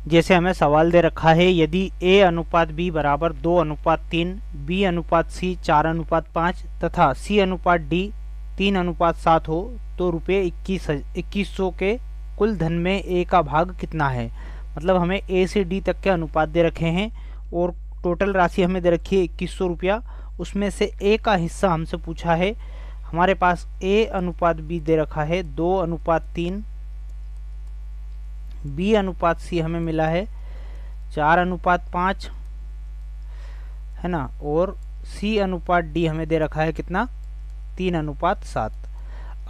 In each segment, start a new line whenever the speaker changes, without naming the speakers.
जैसे हमें सवाल दे रखा है यदि A अनुपात B बराबर 2:3, B अनुपात C 4:5 तथा C अनुपात D 3:7 हो तो रुपये 2100 के कुल धन में A का भाग कितना है। मतलब हमें A से D तक के अनुपात दे रखे हैं और टोटल राशि हमें दे रखी है 2100 रुपया। उसमें से A का हिस्सा हमसे पूछा है। हमारे पास A अनुपात B दे रखा है 2:3, B अनुपात C हमें मिला है 4:5 है ना, और C अनुपात D हमें दे रखा है कितना 3:7।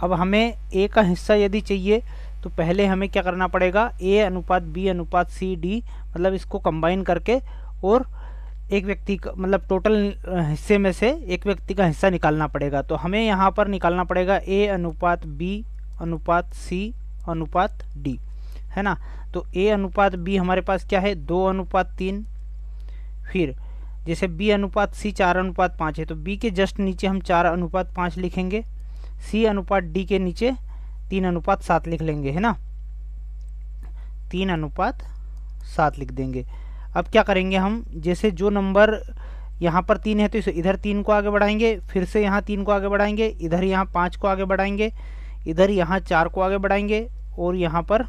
अब हमें A का हिस्सा यदि चाहिए तो पहले हमें क्या करना पड़ेगा, A अनुपात B अनुपात C D मतलब इसको कंबाइन करके और एक व्यक्ति का मतलब टोटल हिस्से में से एक व्यक्ति का हिस्सा निकालना पड़ेगा। तो हमें यहाँ पर निकालना पड़ेगा A अनुपात B अनुपात C अनुपात D है ना। तो A अनुपात B हमारे पास क्या है 2:3। फिर जैसे B अनुपात C 4:5 है तो B के जस्ट नीचे हम 4:5 लिखेंगे, C अनुपात D के नीचे 3:7 लिख लेंगे है ना, 3:7 लिख देंगे। अब क्या करेंगे हम, जैसे जो नंबर यहाँ पर 3 है तो इधर 3 को आगे बढ़ाएंगे, फिर से यहाँ 3 को आगे बढ़ाएंगे, इधर यहाँ 5 को आगे बढ़ाएंगे, इधर यहाँ 4 को आगे बढ़ाएंगे और यहाँ पर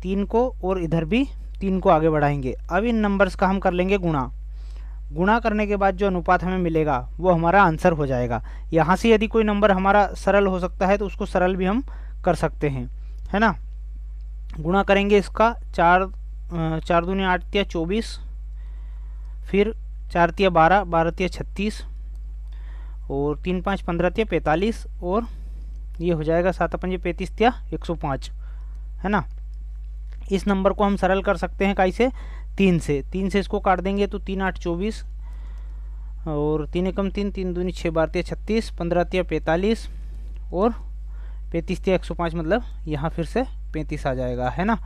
3 को और इधर भी 3 को आगे बढ़ाएंगे। अब इन नंबर्स का हम कर लेंगे गुणा। गुणा करने के बाद जो अनुपात हमें मिलेगा वो हमारा आंसर हो जाएगा। यहाँ से यदि कोई नंबर हमारा सरल हो सकता है तो उसको सरल भी हम कर सकते हैं है ना। गुणा करेंगे इसका 4 दूनी 8 तिया 24, फिर 4 तिया 12, 12 तिया 36 और 3 5 15 तिया 45 और ये हो जाएगा 7 5 35 तिया 105 है ना। इस नंबर को हम सरल कर सकते हैं कैसे, 3 से इसको काट देंगे तो 3 8 24 और 3 एकम 3, 3 दूनी 6 12 तिया 36, 15 तिया 45 और 35 तिया 105 मतलब यहाँ फिर से 35 आ जाएगा है ना।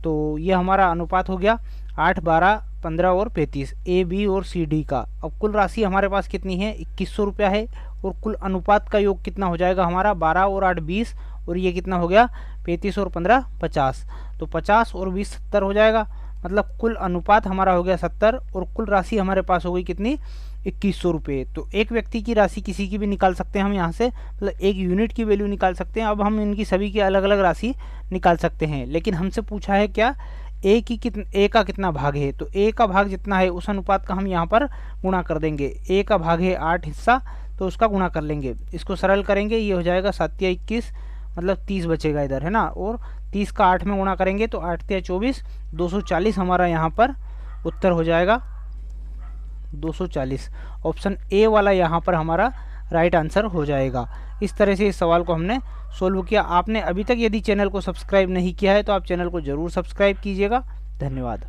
तो ये हमारा अनुपात हो गया 8 12 15 और 35 A B और C D का। अब कुल राशि हमारे पास कितनी है 2100 रुपया है और कुल अनुपात का योग कितना हो जाएगा हमारा 12 और 8 20 और ये कितना हो गया 35 और 15 50। तो 50 और 20 70 हो जाएगा, मतलब कुल अनुपात हमारा हो गया 70 और कुल राशि हमारे पास हो गई कितनी 2100 रुपये। तो एक व्यक्ति की राशि किसी की भी निकाल सकते हैं हम यहाँ से, मतलब एक यूनिट की वैल्यू निकाल सकते हैं। अब हम इनकी सभी की अलग अलग राशि निकाल सकते हैं, लेकिन हमसे पूछा है क्या A का कितना भाग है, तो A का भाग जितना है उस अनुपात का हम यहाँ पर गुणा कर देंगे। A का भाग है 8 हिस्सा तो उसका गुणा कर लेंगे, इसको सरल करेंगे, ये हो जाएगा 7 तिया 21 मतलब 30 बचेगा इधर है ना, और 30 का 8 में गुणा करेंगे तो 8 तिया 24 240 हमारा यहाँ पर उत्तर हो जाएगा 240। ऑप्शन ए वाला यहाँ पर हमारा राइट आंसर हो जाएगा। इस तरह से इस सवाल को हमने सोल्व किया। आपने अभी तक यदि चैनल को सब्सक्राइब नहीं किया है तो आप चैनल को ज़रूर सब्सक्राइब कीजिएगा। धन्यवाद।